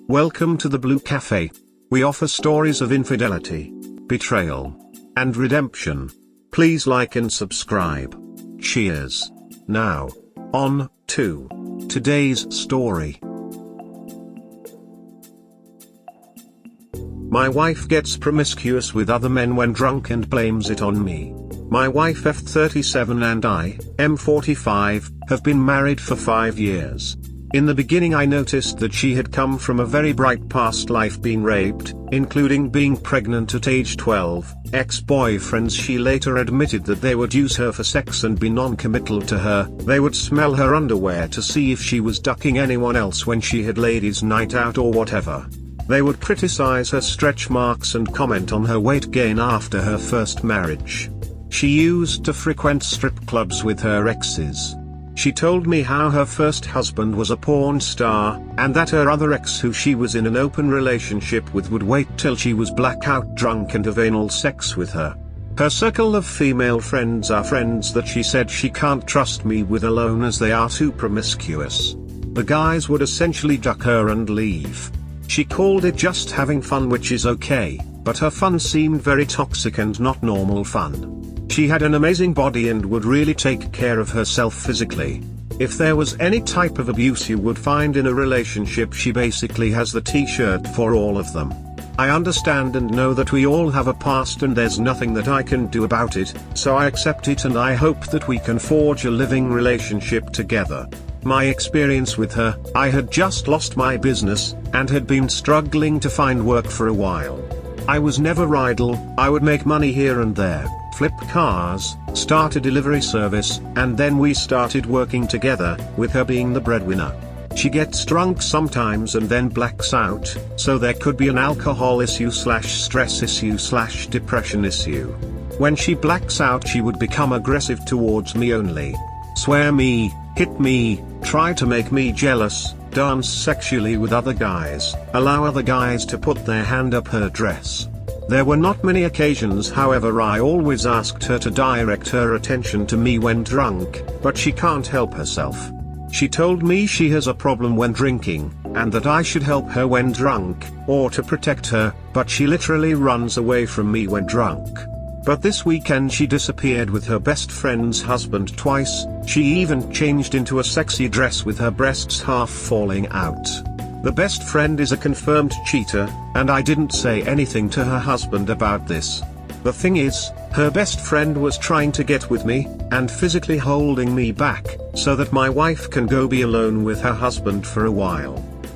Welcome to the Blue Cafe. We offer stories of infidelity, betrayal, and redemption. Please like and subscribe. Cheers. Now, on to today's story. My wife gets promiscuous with other men when drunk and blames it on me. My wife F37 and I, M45, have been married for 5 years. In the beginning I noticed that she had come from a very bright past life, being raped, including being pregnant at age 12, ex-boyfriends. She later admitted that they would use her for sex and be non-committal to her. They would smell her underwear to see if she was ducking anyone else when she had ladies' night out or whatever. They would criticize her stretch marks and comment on her weight gain after her first marriage. She used to frequent strip clubs with her exes. She told me how her first husband was a porn star, and that her other ex, who she was in an open relationship with, would wait till she was blackout drunk and have anal sex with her. Her circle of female friends are friends that she said she can't trust me with alone as they are too promiscuous. The guys would essentially duck her and leave. She called it just having fun, which is okay, but her fun seemed very toxic and not normal fun. She had an amazing body and would really take care of herself physically. If there was any type of abuse you would find in a relationship, she basically has the t-shirt for all of them. I understand and know that we all have a past and there's nothing that I can do about it, so I accept it and I hope that we can forge a living relationship together. My experience with her, I had just lost my business, and had been struggling to find work for a while. I was never idle. I would make money here and there, flip cars, start a delivery service, and then we started working together, with her being the breadwinner. She gets drunk sometimes and then blacks out, so there could be an alcohol issue / stress issue / depression issue. When she blacks out, she would become aggressive towards me only. Swear me, hit me, try to make me jealous, dance sexually with other guys, allow other guys to put their hand up her dress. There were not many occasions, however. I always asked her to direct her attention to me when drunk, but she can't help herself. She told me she has a problem when drinking, and that I should help her when drunk, or to protect her, but she literally runs away from me when drunk. But this weekend she disappeared with her best friend's husband twice. She even changed into a sexy dress with her breasts half falling out. The best friend is a confirmed cheater, and I didn't say anything to her husband about this. The thing is, her best friend was trying to get with me, and physically holding me back, so that my wife can go be alone with her husband for a while.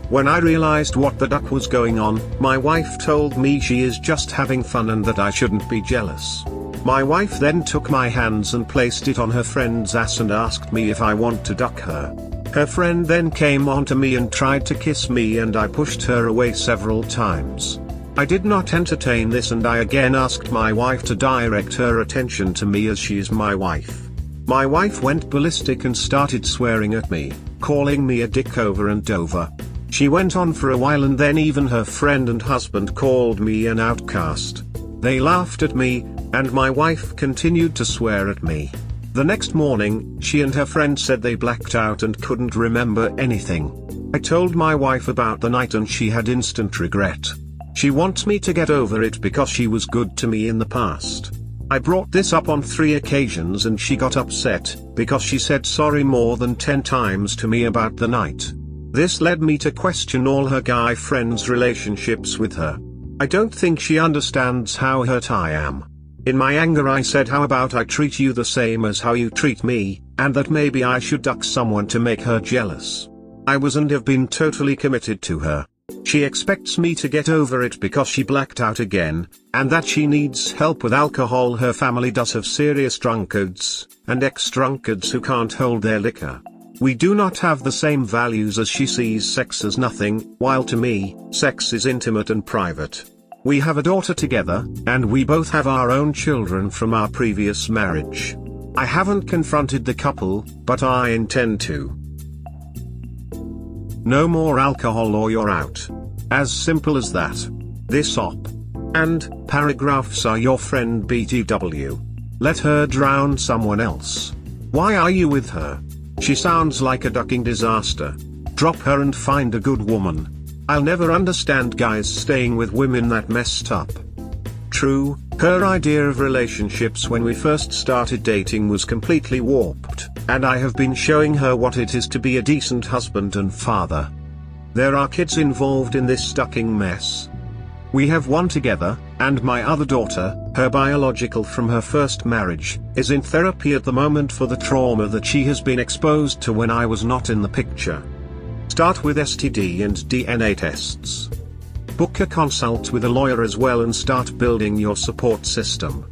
When I realized what the duck was going on, my wife told me she is just having fun and that I shouldn't be jealous. My wife then took my hands and placed it on her friend's ass and asked me if I want to duck her. Her friend then came onto me and tried to kiss me, and I pushed her away several times. I did not entertain this, and I again asked my wife to direct her attention to me as she is my wife. My wife went ballistic and started swearing at me, calling me a dick over and over. She went on for a while, and then even her friend and husband called me an outcast. They laughed at me, and my wife continued to swear at me. The next morning, she and her friend said they blacked out and couldn't remember anything. I told my wife about the night and she had instant regret. She wants me to get over it because she was good to me in the past. I brought this up on 3 occasions and she got upset, because she said sorry more than 10 times to me about the night. This led me to question all her guy friends' relationships with her. I don't think she understands how hurt I am. In my anger I said, how about I treat you the same as how you treat me, and that maybe I should duck someone to make her jealous. I was and have been totally committed to her. She expects me to get over it because she blacked out again, and that she needs help with alcohol. Her family does have serious drunkards, and ex-drunkards who can't hold their liquor. We do not have the same values, as she sees sex as nothing, while to me, sex is intimate and private. We have a daughter together, and we both have our own children from our previous marriage. I haven't confronted the couple, but I intend to. No more alcohol or you're out. As simple as that. This op. And paragraphs are your friend BTW. Let her drown someone else. Why are you with her? She sounds like a ducking disaster. Drop her and find a good woman. I'll never understand guys staying with women that messed up. True, her idea of relationships when we first started dating was completely warped, and I have been showing her what it is to be a decent husband and father. There are kids involved in this stucking mess. We have one together, and my other daughter, her biological from her first marriage, is in therapy at the moment for the trauma that she has been exposed to when I was not in the picture. Start with STD and DNA tests. Book a consult with a lawyer as well and start building your support system.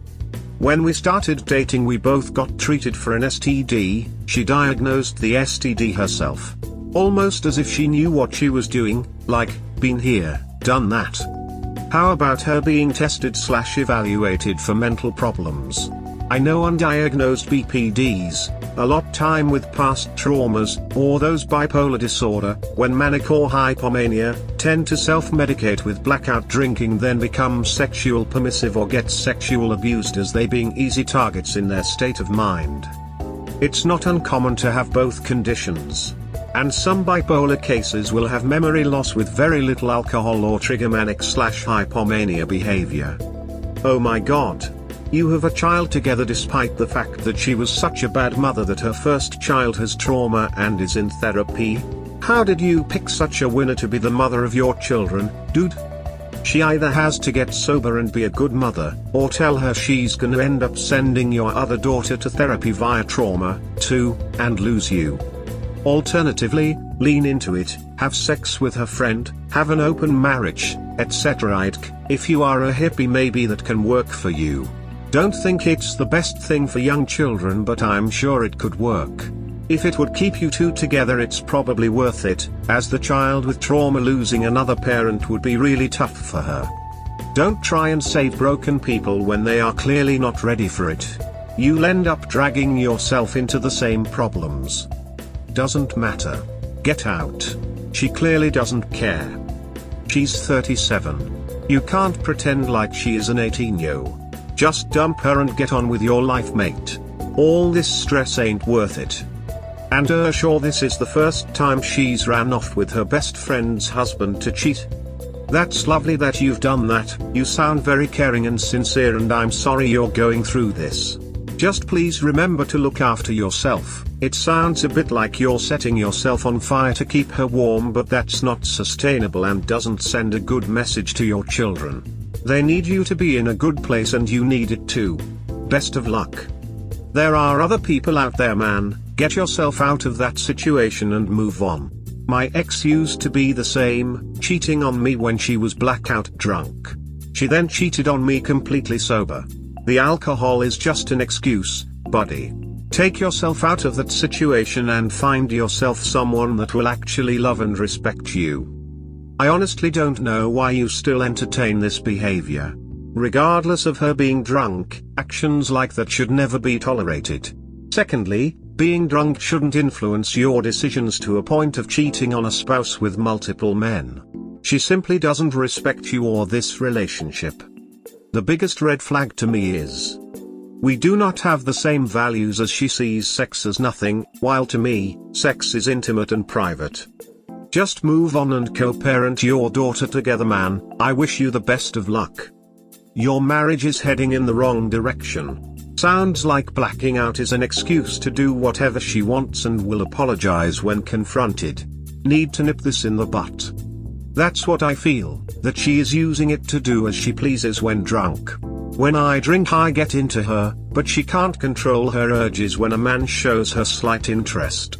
When we started dating we both got treated for an STD, she diagnosed the STD herself. Almost as if she knew what she was doing, like, been here, done that. How about her being tested/evaluated for mental problems? I know undiagnosed BPDs, a lot time with past traumas, or those bipolar disorder, when manic or hypomania, tend to self-medicate with blackout drinking then become sexual permissive or get sexual abused as they being easy targets in their state of mind. It's not uncommon to have both conditions. And some bipolar cases will have memory loss with very little alcohol or trigger manic/hypomania behavior. Oh my god. You have a child together despite the fact that she was such a bad mother that her first child has trauma and is in therapy? How did you pick such a winner to be the mother of your children, dude? She either has to get sober and be a good mother, or tell her she's gonna end up sending your other daughter to therapy via trauma, too, and lose you. Alternatively, lean into it, have sex with her friend, have an open marriage, etc. If you are a hippie maybe that can work for you. Don't think it's the best thing for young children but I'm sure it could work. If it would keep you two together it's probably worth it, as the child with trauma losing another parent would be really tough for her. Don't try and save broken people when they are clearly not ready for it. You'll end up dragging yourself into the same problems. Doesn't matter. Get out. She clearly doesn't care. She's 37. You can't pretend like she is an 18-year-old. Just dump her and get on with your life, mate. All this stress ain't worth it. And sure this is the first time she's ran off with her best friend's husband to cheat. That's lovely that you've done that, you sound very caring and sincere and I'm sorry you're going through this. Just please remember to look after yourself. It sounds a bit like you're setting yourself on fire to keep her warm but that's not sustainable and doesn't send a good message to your children. They need you to be in a good place and you need it too. Best of luck. There are other people out there, man. Get yourself out of that situation and move on. My ex used to be the same, cheating on me when she was blackout drunk. She then cheated on me completely sober. The alcohol is just an excuse, buddy. Take yourself out of that situation and find yourself someone that will actually love and respect you. I honestly don't know why you still entertain this behavior. Regardless of her being drunk, actions like that should never be tolerated. Secondly, being drunk shouldn't influence your decisions to a point of cheating on a spouse with multiple men. She simply doesn't respect you or this relationship. The biggest red flag to me is we do not have the same values as she sees sex as nothing, while to me, sex is intimate and private. Just move on and co-parent your daughter together, man. I wish you the best of luck. Your marriage is heading in the wrong direction. Sounds like blacking out is an excuse to do whatever she wants and will apologize when confronted. Need to nip this in the butt. That's what I feel, that she is using it to do as she pleases when drunk. When I drink I get into her, but she can't control her urges when a man shows her slight interest.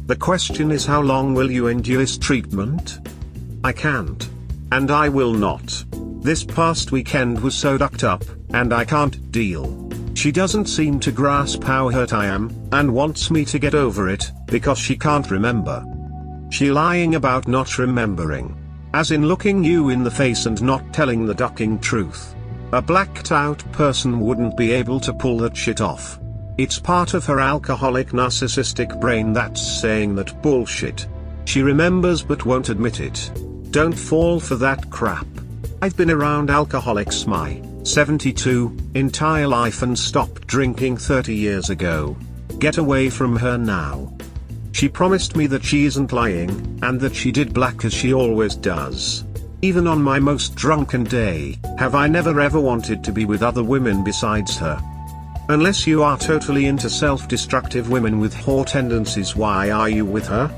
The question is, how long will you endure this treatment? I can't. And I will not. This past weekend was so ducked up, and I can't deal. She doesn't seem to grasp how hurt I am, and wants me to get over it, because she can't remember. She lying about not remembering. As in looking you in the face and not telling the ducking truth. A blacked out person wouldn't be able to pull that shit off. It's part of her alcoholic narcissistic brain that's saying that bullshit. She remembers but won't admit it. Don't fall for that crap. I've been around alcoholics my 72 entire life and stopped drinking 30 years ago. Get away from her now. She promised me that she isn't lying, and that she did black as she always does. Even on my most drunken day, have I never ever wanted to be with other women besides her. Unless you are totally into self-destructive women with whore tendencies, why are you with her?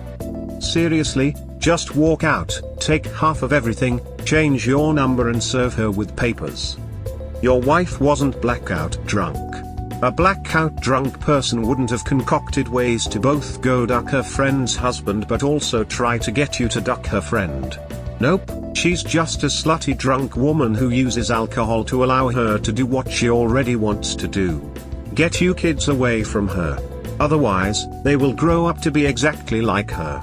Seriously, just walk out, take half of everything, change your number and serve her with papers. Your wife wasn't blackout drunk. A blackout drunk person wouldn't have concocted ways to both go duck her friend's husband but also try to get you to duck her friend. Nope, she's just a slutty drunk woman who uses alcohol to allow her to do what she already wants to do. Get you kids away from her. Otherwise, they will grow up to be exactly like her.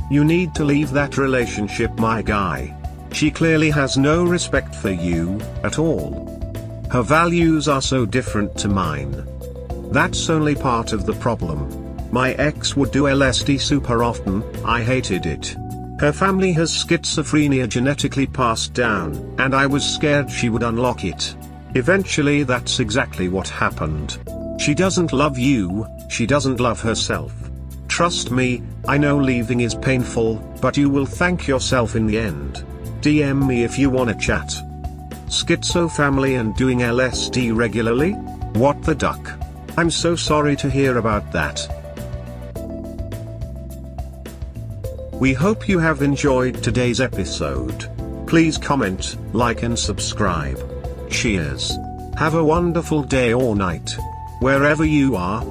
You need to leave that relationship, my guy. She clearly has no respect for you, at all. Her values are so different to mine. That's only part of the problem. My ex would do LSD super often, I hated it. Her family has schizophrenia genetically passed down, and I was scared she would unlock it. Eventually that's exactly what happened. She doesn't love you, she doesn't love herself. Trust me, I know leaving is painful, but you will thank yourself in the end. DM me if you wanna chat. Schizo family and doing LSD regularly? What the duck? I'm so sorry to hear about that. We hope you have enjoyed today's episode. Please comment, like and subscribe. Cheers. Have a wonderful day or night. Wherever you are.